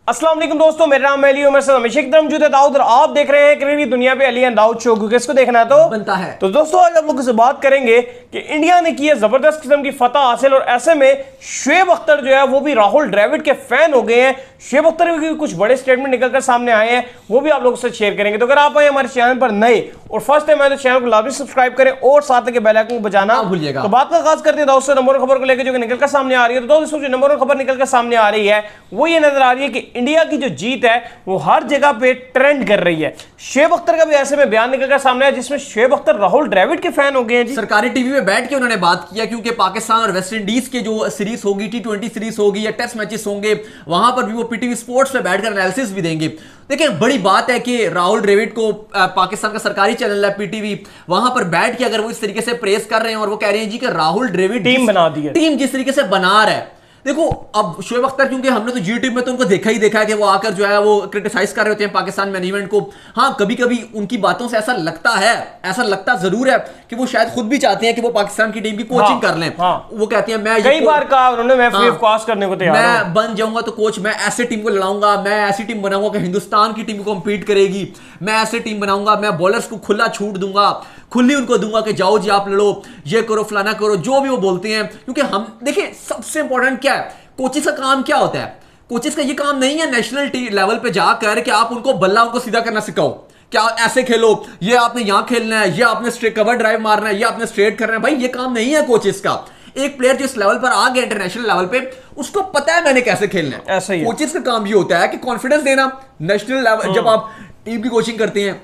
अस्सलाम वालेकुम दोस्तों, मेरा नाम है अली उमर सर, हमेशा की तरह मौजूद है दाऊद और आप देख रहे हैं क्रिकेट दुनिया पे अली एंड दाऊद शो। किसको देखना है तो बनता है। तो दोस्तों आज आप लोगों से बात करेंगे कि इंडिया ने की है जबरदस्त किस्म की फतह हासिल और ऐसे में शुएब अख्तर जो है वो भी राहुल द्रविड़ के फैन हो गए हैं। शुएब अख्तर के कुछ बड़े स्टेटमेंट निकलकर सामने आए हैं, वो भी आप लोगों से शेयर करेंगे। तो अगर आप आए हमारे चैनल पर नए और फर्स्ट टाइम आए तो चैनल को लाजमी सब्सक्राइब करें और साथ के बेल आइकन को बजाना भूलिएगा। तो बात का आगाज करते हैं दोस्तों नंबर खबर को लेकर जो निकलकर सामने आ रही है। तो दोस्तों जो नंबर खबर निकलकर सामने आ रही है वो ये नजर आ रही है कि इंडिया की जो जीत है वो हर जगह पे ट्रेंड कर रही है। शुएब अख्तर का भी ऐसे में बयान निकलकर सामने आया जिसमें शुएब अख्तर राहुल द्रविड़ के फैन हो गए हैं जी। सरकारी टीवी में बैठ के उन्होंने बात किया क्योंकि पाकिस्तान और वेस्ट इंडीज के जो सीरीज होगी, T20 सीरीज होगी या टेस्ट मैचेस होंगे, वहां पर भी वो पीटीवी स्पोर्ट्स पे बैठकर एनालिसिस भी देंगे। देखिए बड़ी बात है कि राहुल द्रविड़ को पाकिस्तान का सरकारी चैनल है पीटीवी, वहां पर बैठ के अगर वो इस तरीके से प्रेस कर रहे हैं और वो कह रहे हैं जी कि राहुल द्रविड़ टीम बना दी है, टीम जिस तरीके से बना रहा है। देखो अब शुएब अख्तर क्योंकि हमने तो जी टीम में तो उनको देखा है कि वो आकर जो है वो क्रिटिसाइज कर रहे होते हैं पाकिस्तान मैनेजमेंट को। हाँ कभी कभी उनकी बातों से ऐसा लगता जरूर है कि वो शायद खुद भी चाहते हैं कि वो पाकिस्तान की टीम की कोचिंग कर लें। वो कहते हैं मैं कई बार कहा उन्होंने, मैं फ्री ऑफ कॉस्ट करने को तैयार हूं, मैं बन जाऊंगा तो कोच मैं ऐसे टीम को लड़ाऊंगा, मैं ऐसी टीम बनाऊंगा कि हिंदुस्तान की टीम को कम्पीट करेगी, मैं ऐसे टीम बनाऊंगा, मैं बॉलर्स को खुला छूट दूंगा, खुली उनको दूंगा कि जाओ जी आप लड़ो, ये करो फलाना करो, जो भी वो बोलते हैं। क्योंकि हम देखिए सबसे इंपॉर्टेंट क्या है, कोचिस का काम क्या होता है? कोचिस का ये काम नहीं है नेशनल लेवल पे जाकर कि आप उनको बल्ला उनको सीधा करना सिखाओ, क्या ऐसे खेलो, ये आपने यहां खेलना है, ये आपने स्ट्रेट कवर ड्राइव मारना है, ये आपने स्ट्रेट करना है। भाई ये काम नहीं है कोचिस का। एक प्लेयर जो इस लेवल पर आ गया इंटरनेशनल लेवल पे, उसको पता है मैंने कैसे खेलना है। ऐसा ही है। कोचिस का काम ये होता है कि कॉन्फिडेंस देना नेशनल लेवल, जब आप टीम की कोचिंग करते हैं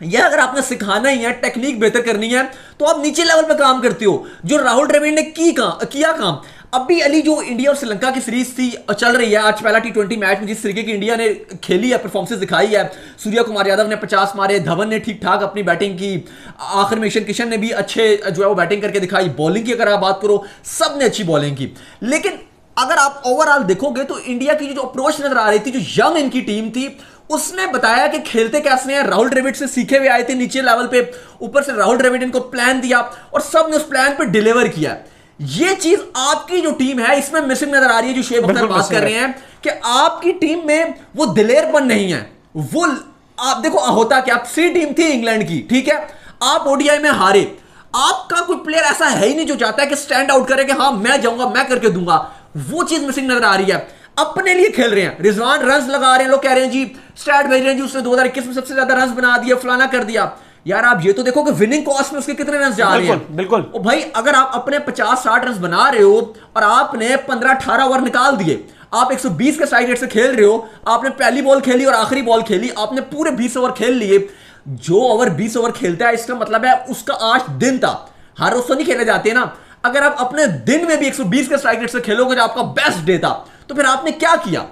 या अगर आपने सिखाना ही है, टेक्निक बेहतर करनी है, तो आप नीचे लेवल पे काम करते हो, जो राहुल द्रविड़ ने किया काम। अभी अली जो इंडिया और श्रीलंका की सीरीज थी चल रही है, आज पहला T20 मैच में जिस तरीके की इंडिया ने खेली है, परफॉर्मेंस दिखाई है, सूर्या कुमार यादव ने 50 मारे, धवन ने ठीक ठाक अपनी बैटिंग की, आखिर में ईशान किशन ने भी अच्छे जो है वो बैटिंग करके दिखाई, बॉलिंग की अगर आप बात करो सब ने अच्छी बॉलिंग की। लेकिन अगर आप ओवरऑल देखोगे तो इंडिया की जो अप्रोच नजर आ रही थी, जो यंग इनकी टीम थी, उसने बताया कि खेलते कैसे हैं, राहुल द्रविड़ से सीखे हुए आए थे नीचे लेवल पे, ऊपर से राहुल द्रविड़ इनको प्लान दिया और सब ने उस प्लान पे डिलीवर किया। ये चीज आपकी जो टीम है इसमें मिसिंग नजर आ रही है, जो शुएब अख्तर बात कर रहे हैं कि आपकी टीम में वो दिलेरपन नहीं है। वो आप देखो होता क्या, आप सी टीम थी इंग्लैंड की, ठीक है, आप ओडीआई में हारे, आपका कोई प्लेयर ऐसा है ही नहीं जो चाहता है कि स्टैंड आउट करे कि हाँ मैं जाऊंगा मैं करके दूंगा। वो चीज मिसिंग नजर आ रही है। अपने लिए खेल रहे हैं, रिजवान रन्स लगा रहे हैं, लोग कह रहे हैं जी स्टैट भेज रहे हैं जी उसने 2021 में सबसे ज्यादा रन्स बना दिया, फलाना कर दिया। यार आप ये तो देखो कि विनिंग कॉस्ट में उसके कितने रन जा रहे हैं। बिल्कुल ओ भाई अगर आप अपने 50-60 रन बना रहे हो और आपने 15-18 ओवर निकाल दिए, आप 120 के स्ट्राइक रेट से खेल रहे हो, आपने पहली बॉल खेली और आखिरी बॉल खेली, आपने पूरे 20 ओवर खेल लिए। जो ओवर 20 ओवर खेलता है इसका मतलब है उसका आज दिन था, हर रोज तो नहीं खेले जाते ना। अगर आप अपने दिन में भी 120 के स्ट्राइक रेट से खेलोगे जो आपका बेस्ट डे था, तो फिर आपने क्या किया?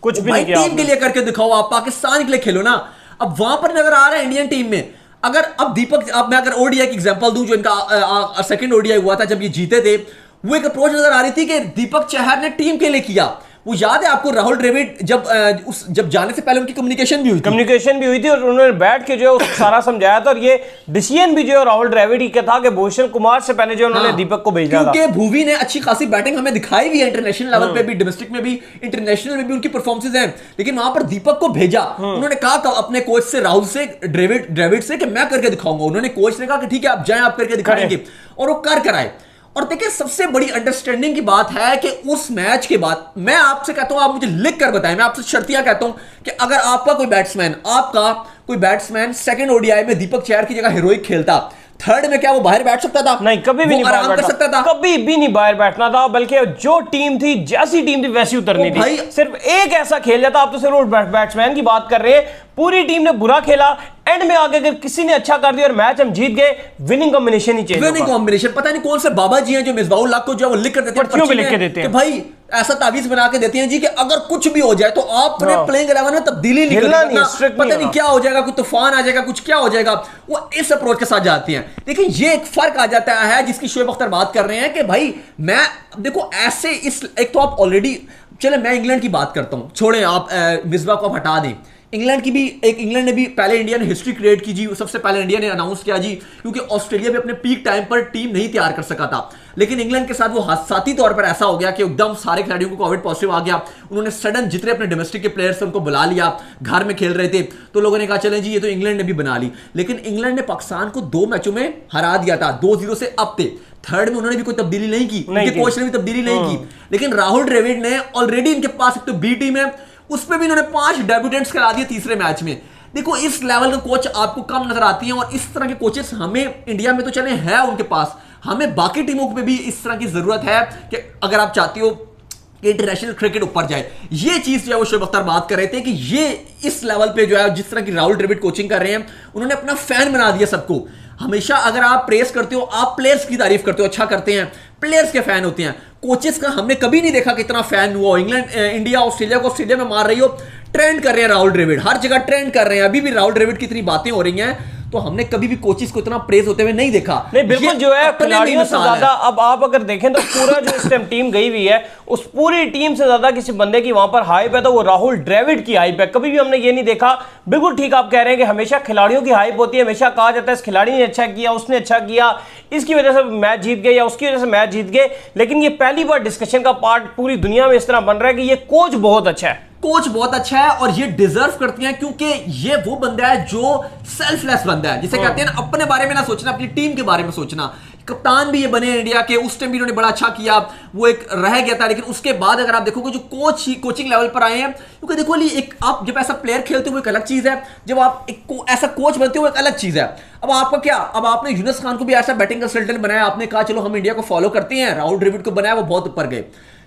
कुछ भी नहीं किया। टीम के लिए करके दिखाओ, आप पाकिस्तान के लिए खेलो ना। अब वहां पर नजर आ रहा है इंडियन टीम में, अगर अब दीपक, अब मैं अगर ओडीआई की एग्जांपल दूं, जो इनका सेकंड ओडीआई हुआ था जब ये जीते थे, वो एक अप्रोच नजर आ रही थी कि दीपक चहर ने टीम के लिए किया। वो याद है आपको राहुल द्रविड़ जब जाने से पहले उनकी कम्युनिकेशन भी हुई थी और उन्होंने बैठ के जो सारा समझाया था, और ये डिसीजन भी जो राहुल द्रविड़ ही का था कि भूषण कुमार से पहले जो उन्होंने दीपक को भेजा था, क्योंकि भुवी ने अच्छी खासी बैटिंग हमें दिखाई भी है, इंटरनेशनल लेवल पे भी, डोमेस्टिक में भी, इंटरनेशनल में भी उनकी परफॉर्मेंसेज हैं, लेकिन वहां पर दीपक को भेजा। उन्होंने कहा अपने कोच से, राहुल से, द्रविड़ से कि मैं करके दिखाऊंगा। उन्होंने कोच ने कहा कि ठीक है आप जाएं, आप करके दिखाएंगे, और वो कर आए। और देखिए सबसे बड़ी अंडरस्टैंडिंग की बात है कि उस मैच के बाद मैं आपसे कहता हूं, आप मुझे लिख कर बताएं, मैं आपसे शर्तिया कहता हूं कि अगर आपका कोई बैट्समैन सेकंड ओडीआई में दीपक चहर की जगह हीरोइक खेलता, थर्ड में क्या वो बाहर बैठ सकता था? नहीं, कभी भी नहीं आराम कर सकता था, कभी भी नहीं बाहर बैठना था, बल्कि जो टीम थी, जैसी टीम थी वैसी उतरनी थी। सिर्फ एक ऐसा खेल जाता, आप तो सिर्फ बैट्समैन की बात कर रहे हैं, पूरी टीम ने बुरा खेला, एंड में आगे अगर किसी ने अच्छा कर दिया और मैच हम जीत गए, विनिंग कॉम्बिनेशन ही चेंज, विनिंग कॉम्बिनेशन पता नहीं कौन से बाबा जी हैं जो मिसबाउल हक को जो वो लिख कर देते हैं, पर्चियों पे लिख के देते हैं कि भाई ऐसा तावीज बना के देते हैं जी कि अगर कुछ भी हो जाए तो आपने प्लेइंग 11 में तब्दीली नहीं करनी, पता नहीं क्या हो जाएगा, कोई तूफान आ जाएगा, कुछ क्या हो जाएगा, वो इस अप्रोच के साथ जाती हैं। देखिए ये एक फर्क आ जाता है जिसकी शुएब अख्तर बात कर रहे हैं कि भाई मैं देखो ऐसे इस एक तो आप ऑलरेडी, चले मैं इंग्लैंड की बात करता हूं, छोड़े आप मिसबा को आप हटा दें, इंग्लैंड की भी इंग्लैंड ने भी पहले इंडिया ने हिस्ट्री क्रिएट की जी, सबसे पहले इंडिया ने अनाउंस किया जी, क्योंकि ऑस्ट्रेलिया भी अपने पीक टाइम पर टीम नहीं तैयार कर सका था। लेकिन इंग्लैंड के साथ वो हादसाती तौर पर ऐसा हो गया कि एकदम सारे खिलाड़ियों को कोविड पॉजिटिव आ गया। उन्होंने सडन जितने अपने डोमेस्टिक के प्लेयर्स थे उनको बुला लिया, घर में खेल रहे थे, तो लोगों ने कहा चले जी ये तो इंग्लैंड ने भी बना ली। लेकिन इंग्लैंड ने पाकिस्तान को 2 मैचों में हरा दिया था, 2-0 से अब थे। थर्ड में उन्होंने भी कोई तब्दीली नहीं की, उनके कोच ने भी तब्दीली नहीं की। लेकिन राहुल द्रविड़ ने ऑलरेडी इनके पास एक तो बी टीम है, उस पर भी इन्होंने 5 डेब्यूटेंट्स करा दिए तीसरे मैच में। देखो इस लेवल का कोच आपको कम नजर आती है, और इस तरह के कोचेस हमें इंडिया में तो चले है उनके पास, हमें बाकी टीमों पे भी इस तरह की जरूरत है कि अगर आप चाहती हो कि इंटरनेशनल क्रिकेट ऊपर जाए। ये चीज जो है वो शोएब अख्तर बात कर रहे थे कि ये इस लेवल पे जो है जिस तरह की राहुल द्रविड़ कोचिंग कर रहे हैं, उन्होंने अपना फैन बना दिया सबको। हमेशा अगर आप प्रेस करते हो, आप प्लेयर्स की तारीफ करते हो, अच्छा करते हैं, प्लेयर्स के फैन होते हैं, कोचेस का हमने कभी नहीं देखा कितना फैन हुआ। इंग्लैंड इंडिया ऑस्ट्रेलिया को ऑस्ट्रेलिया में मार रही हो, ट्रेंड कर रहे हैं राहुल द्रविड़, हर जगह ट्रेंड कर रहे हैं। अभी भी राहुल द्रविड़ की इतनी बातें हो रही हैं, तो हमने कभी भी कोचेस को इतना प्रेज होते हुए नहीं देखा। नहीं बिल्कुल, जो है खिलाड़ियों से ज्यादा अब आप अगर देखें तो पूरा जो इस टाइम टीम गई हुई है, उस पूरी टीम से ज्यादा किसी बंदे की वहां पर हाइप है तो वो राहुल द्रविड़ की हाइप है। कभी भी हमने ये नहीं देखा। बिल्कुल ठीक आप कह रहे हैं कि हमेशा खिलाड़ियों की हाइप होती है, हमेशा कहा जाता है इस खिलाड़ी ने अच्छा किया, उसने अच्छा किया, इसकी वजह से मैच जीत गए या उसकी वजह से मैच जीत गए। लेकिन ये पहली बार डिस्कशन का पार्ट पूरी दुनिया में इस तरह बन रहा है कि ये कोच बहुत अच्छा है, कोच बहुत अच्छा है, और ये डिजर्व करती हैं, क्योंकि ये वो बंदा है जो सेल्फलेस बंदा है, जिसे कहते हैं ना अपने बारे में ना सोचना, अपनी टीम के बारे में सोचना। कप्तान भी ये बने इंडिया के, उस टाइम भी इन्होंने बड़ा अच्छा किया, वो एक रह गया था। लेकिन उसके बाद अगर आप देखोगे जो कोच ही कोचिंग लेवल पर आए हैं, क्योंकि देखो एक आप जब ऐसा प्लेयर खेलते हो वो एक अलग चीज है, जब आप एक ऐसा कोच बनते हो वो एक अलग चीज है। अब आपका क्या, अब आपने यूनुस खान को भी ऐसा बैटिंग कंसल्टेंट बनाया, आपने कहा चलो हम इंडिया को फॉलो करते हैं, राहुल द्रविड़ को बनाया, वो बहुत ऊपर गए।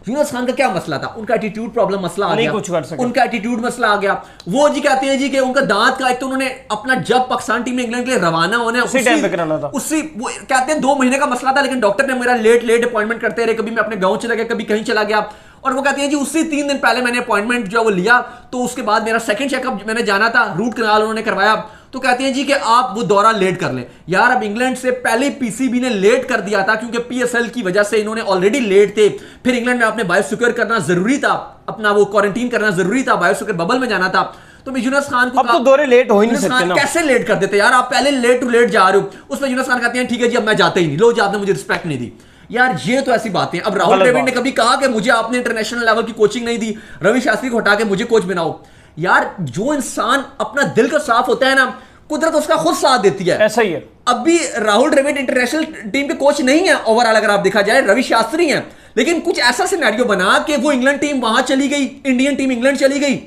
यूनुस खान का क्या मसला था, उनका एटीट्यूड प्रॉब्लम मसला आ गया, कुछ कर सके, उनका एटीट्यूड मसला आ गया। वो जी कहते हैं जी कि उनका दांत का, एक तो उन्होंने अपना जब पाकिस्तान टीम में इंग्लैंड के लिए रवाना होने उसी टाइम पे कराना था, उसी वो कहते हैं 2 महीने का मसला था, लेकिन डॉक्टर ने मेरा लेट अपॉइंटमेंट करते रहे, कभी मैं अपने गांव चला गया, कभी कहीं चला गया। और वो कहते हैं जी उसी 3 दिन पहले मैंने अपॉइंटमेंट जो वो लिया, तो उसके बाद मेरा सेकंड चेकअप मैंने जाना था, रूट कनाल उन्होंने करवाया, तो कहते हैं जी कि आप वो दौरा लेट कर लें। यार अब इंग्लैंड से पहले पीसीबी ने लेट कर दिया था, क्योंकि पीएसएल की वजह से इन्होंने ऑलरेडी लेट थे। फिर इंग्लैंड में आपने बायोसिक्योर करना जरूरी था, अपना वो क्वारंटीन करना जरूरी था, बायोसिक्योर बबल में जाना था। तो यूनुस खान को अब तो दौरे लेट हो ही नहीं सकते ना, कैसे लेट कर देते यार, आप पहले लेट टू लेट जा रहे हो। उसमें यूनुस खान कहते हैं ठीक है जी अब मैं जाता ही नहीं, लो जी आपने मुझे रिस्पेक्ट नहीं दी। यार ये तो ऐसी बातें। अब राहुल द्रविड़ ने कभी कहा कि मुझे आपने इंटरनेशनल लेवल की कोचिंग नहीं दी, रवि शास्त्री को हटा के मुझे कोच बनाओ। यार जो इंसान अपना दिल का साफ होता है ना, कुदरत उसका खुद साथ देती है। ऐसा ही है। अब भी राहुल द्रविड़ इंटरनेशनल टीम के कोच नहीं है ओवरऑल, अगर आप देखा जाए रवि शास्त्री हैं, लेकिन कुछ ऐसा सिनेरियो बना कि वो इंग्लैंड टीम वहां चली गई, इंडियन टीम इंग्लैंड चली गई,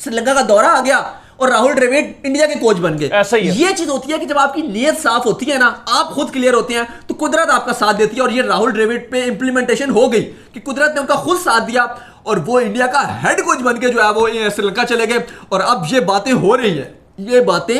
श्रीलंका का दौरा आ गया और राहुल द्रविड़ इंडिया के कोच बन गए। ऐसा ही है। ये चीज होती है कि जब आपकी नीयत साफ होती है ना, आप खुद क्लियर होते हैं, तो कुदरत आपका साथ देती है। और ये राहुल द्रविड़ पे इंप्लीमेंटेशन हो गई कि कुदरत ने उनका खुद साथ दिया और वो इंडिया का हेड कोच बन के जो है वो श्रीलंका चले गए। और अब ये बातें हो रही है, ये बातें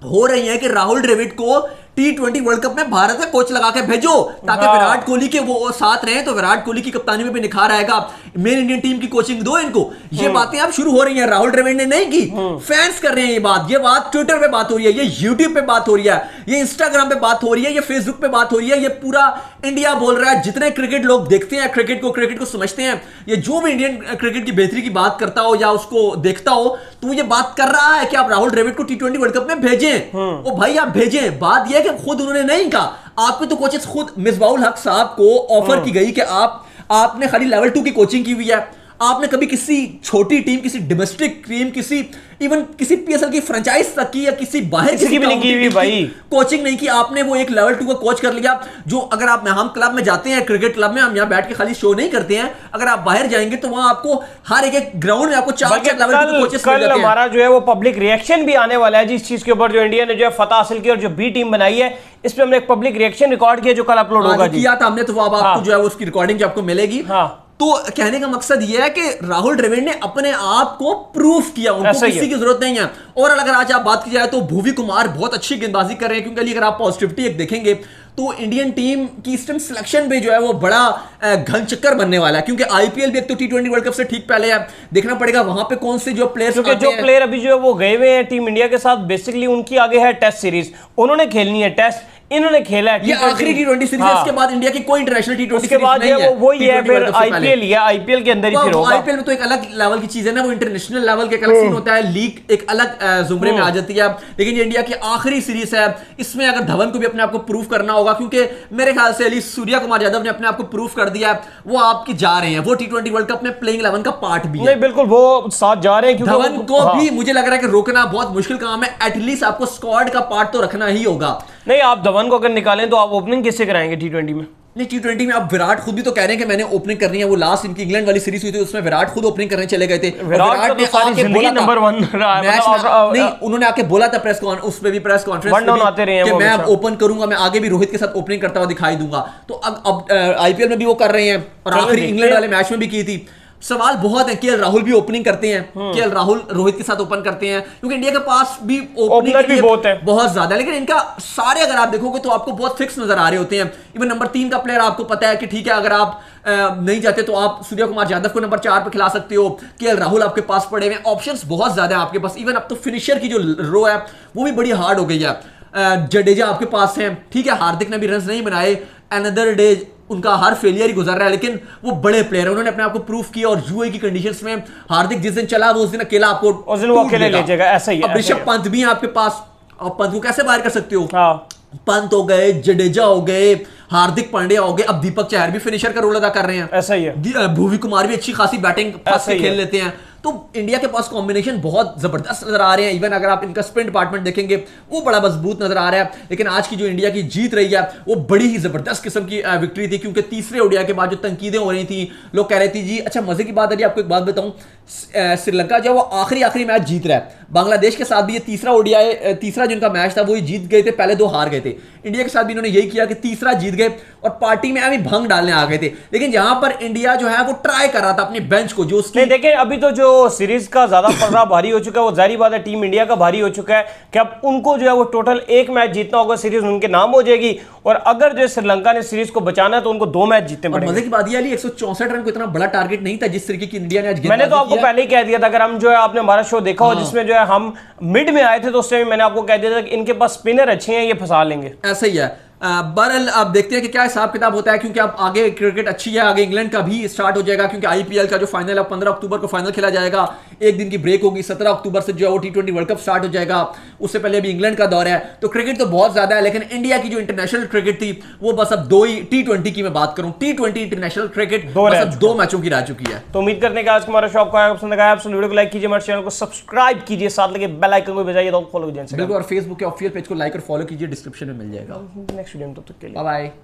हो रही है कि राहुल द्रविड़ को T20 वर्ल्ड कप में भारत का कोच लगा के भेजो, ताकि विराट कोहली के वो साथ रहे, तो विराट कोहली की कप्तानी में भी निखार आएगा। मेन इंडियन टीम की कोचिंग दो इनको। ये बातें अब शुरू हो रही हैं, राहुल द्रविड़ ने नहीं की, फैंस कर रहे हैं ये बात ट्विटर पे बात हो रही है, ये यूट्यूब पे बात हो रही है, ये इंस्टाग्राम पे बात हो रही है, ये फेसबुक पे बात हो रही है, ये पूरा इंडिया बोल रहा है। जितने क्रिकेट लोग देखते हैं, क्रिकेट को समझते हैं, ये जो भी इंडियन क्रिकेट की बेहतरी की बात करता हो या उसको देखता हो, तो ये बात कर रहा है कि आप राहुल द्रविड़ को T20 वर्ल्ड कप में भेजें। ओ भाई आप भेजें। बात यह है कि खुद उन्होंने नहीं कहा, आपके तो कोचेस खुद मिसबाउल हक साहब को ऑफर की गई कि आपने खाली लेवल 2 की कोचिंग की हुई है, आपने कभी किसी छोटी टीम, किसी डोमेस्टिक टीम, किसी पीएसएल की फ्रेंचाइज तक की या किसी बाहर किसी भी नहीं की हुई भाई, कोचिंग नहीं की। आपने वो एक लेवल 2 का कोच कर लिया। जो अगर हम क्लब में जाते हैं, क्रिकेट क्लब में, हम यहाँ बैठ के खाली शो नहीं करते हैं, अगर आप बाहर जाएंगे तो वहां आपको हर एक ग्राउंड में आपको 4 लेवल 2 कोचेस मिल जाते हैं। हमारा जो है वो पब्लिक रिएक्शन भी आने वाला है जिस चीज के ऊपर जो इंडिया ने जो है फतह हासिल की और जो बी टीम बनाई है, इस पे हमने एक पब्लिक रिएक्शन रिकॉर्ड किया जो कल अपलोड होगा। किया था हमने, तो अब आपको जो है उसकी रिकॉर्डिंग जो आपको मिलेगी। तो कहने का मकसद यह है कि राहुल द्रविड़ ने अपने आप को प्रूफ किया, उनको किसी की जरूरत नहीं है। और अगर आज आप बात की जाए तो भुवी कुमार बहुत अच्छी गेंदबाजी कर रहे हैं, क्योंकि अगर आप पॉजिटिविटी एक देखेंगे तो इंडियन टीम की इस टाइम सिलेक्शन पे जो है वो बड़ा घन चक्कर बनने वाला है, क्योंकि आईपीएल भी एक तो T20 वर्ल्ड कप से ठीक पहले है, देखना पड़ेगा वहां पे कौन से जो प्लेयर्स, क्योंकि जो प्लेयर अभी जो है वो गए हुए हैं टीम इंडिया के साथ, बेसिकली उनकी आगे है टेस्ट सीरीज, उन्होंने खेलनी है टेस्ट। इन्होंने खेला है ये आखिरी T20 सीरीज है, इसके बाद इंडिया की कोई इंटरनेशनल T20 उसके बाद वो ही है, फिर आईपीएल ही है, आईपीएल के अंदर ही फिर होगा। आईपीएल में तो एक अलग लेवल की चीज है ना, वो इंटरनेशनल लेवल के अलग सीन होता है, लीग एक अलग जुमरे में आ जाती है। लेकिन ये इंडिया की आखिरी सीरीज है, इसमें अगर धवन को भी अपने आप को प्रूव करना होगा, क्योंकि मेरे ख्याल से अली सूर्या कुमार यादव ने अपने आप को प्रूव कर दिया है, वो आपकी जा रहे हैं, वो T20 वर्ल्ड कप में प्लेइंग 11 का पार्ट भी है। नहीं बिल्कुल वो साथ जा रहे हैं, क्योंकि धवन को भी मुझे लग रहा है कि रोकना बहुत मुश्किल काम है, एटलीस्ट आपको स्क्वाड का पार्ट तो रखना ही होगा। नहीं आप धवन को अगर निकालें तो आप ओपनिंग किससे कराएंगे T20 में? नहीं T20 में अब विराट खुद भी तो कह रहे हैं कि मैंने ओपनिंग करनी है, वो लास्ट इनकी इंग्लैंड वाली सीरीज हुई थी उसमें विराट खुद ओपनिंग करने चले गए थे। विराट ने सारी जिंदगी नंबर 1 रहा है, नहीं उन्होंने आके बोला था उस पे भी प्रेस कॉन्फ्रेंस में मैं अब ओपन करूंगा, मैं आगे भी रोहित के साथ ओपनिंग करता हुआ दिखाई दूंगा। तो अब आईपीएल में भी वो कर रहे हैं और आखिरी इंग्लैंड वाले मैच में भी की थी। सवाल बहुत है, केएल राहुल भी ओपनिंग करते हैं, केएल राहुल रोहित के साथ ओपन करते हैं, क्योंकि इंडिया के पास भी ओपनिंग भी बहुत ज्यादा है, लेकिन इनका सारे अगर आप देखोगे तो आपको बहुत फिक्स नजर आ रहे होते हैं। इवन नंबर 3 का प्लेयर आपको पता है कि ठीक है, अगर आप नहीं जाते तो आप सूर्य कुमार यादव को नंबर 4 पे खिला सकते हो, केएल राहुल आपके पास पड़े हुए, ऑप्शंस बहुत ज्यादा है आपके पास। इवन अब तो फिनिशर की जो रो है वो भी बड़ी हार्ड हो गई है। जडेजा आपके पास है, ठीक है, हार्दिक ने भी रन नहीं बनाए, अनदर डे उनका हर फेलियर ही गुजर रहा है, लेकिन वो बड़े प्लेयर है, उन्होंने अपने आप को प्रूफ किया। और यूए की कंडीशंस में हार्दिक जिस दिन चला वो उस दिन अकेला आपको अकेले ले जाएगा, ऐसा ही है। अब ऋषभ पंत भी है आपके पास, अब पंत को कैसे बाहर कर सकते हो? हाँ। पंत हो गए, जडेजा हो गए, हार्दिक पांड्या हो गए, अब दीपक चहर भी फिनिशर का रोल अदा कर रहे हैं, ऐसा ही है। भुवी कुमार भी अच्छी खासी बैटिंग खेल लेते हैं। तो इंडिया के पास कॉम्बिनेशन बहुत जबरदस्त नजर आ रहे हैं। इवन अगर आप इनका स्पिन डिपार्टमेंट देखेंगे वो बड़ा मजबूत नजर आ रहा है। लेकिन आज की जो इंडिया की जीत रही है वो बड़ी ही जबरदस्त किस्म की विक्ट्री थी, क्योंकि तीसरे ओडीआई के बाद जो तनकीदें हो रही थी, लोग कह रहे थे जी अच्छा मजे की बात है जी, आपको एक बात बताऊं, श्रीलंका जो वो आखिरी मैच जीत रहा है, बांग्लादेश के साथ भी ये तीसरा ओडीआई, तीसरा जिनका मैच था वो जीत गए थे, पहले 2 हार गए थे। इंडिया के साथ भी इन्होंने यही किया कि तीसरा जीत गए और पार्टी में अभी भंग डालने आ गए थे। लेकिन यहां पर इंडिया जो है वो ट्राई कर रहा था अपने बेंच को, जो उसकी देखें अभी तो जो सीरीज का ज्यादा पलड़ा भारी हो चुका है, वो जाहिर बात है टीम इंडिया का भारी हो चुका है कि अब उनको जो है वो टोटल 1 मैच जीतना होगा, सीरीज उनके नाम हो जाएगी। और अगर जो श्रीलंका ने सीरीज को बचाना है तो उनको 2 मैच जीतने पड़ेंगे। मजे की बात यह 164 रन को इतना बड़ा टारगेट नहीं था जिस तरीके की इंडिया ने आज। मैंने तो आपको पहले ही कह दिया था, अगर हम जो है आपने हमारा शो देखा हो जिसमें जो है हम मिड में आए थे तो उस टाइम मैंने आपको कह दिया था कि इनके पास स्पिनर अच्छे हैं, ये फंसा लेंगे। ऐसा ही है। बहरहाल आप देखते हैं कि क्या हिसाब किताब होता है, क्योंकि अब आगे क्रिकेट अच्छी है, आगे इंग्लैंड का भी स्टार्ट हो जाएगा, क्योंकि आईपीएल का जो फाइनल है 15 अक्टूबर को फाइनल खेला जाएगा, एक दिन की ब्रेक होगी, 17 अक्टूबर से जो है वो T20 वर्ल्ड कप स्टार्ट हो जाएगा, उससे पहले अभी इंग्लैंड का दौर है। तो क्रिकेट तो बहुत ज्यादा है, लेकिन इंडिया की जो इंटरनेशनल क्रिकेट थी वो बस अब 2 ही, T20 की मैं बात करूं, T20 इंटरनेशनल क्रिकेट बस अब 2 मैचों की रह चुकी है। तो उम्मीद करने का आज हमारा शो आपको पसंद आया, आप वीडियो को लाइक कीजिए, हमारे चैनल को सब्सक्राइब कीजिए, साथ लगे बेल आइकन को बजाइए तो फॉलो कीजिए बिल्कुल, और फेसबुक के ऑफिशियल पेज को लाइक और फॉलो कीजिए, डिस्क्रिप्शन में मिल जाएगा। नेक्स्ट वीडियो में तब तक के लिए बाय।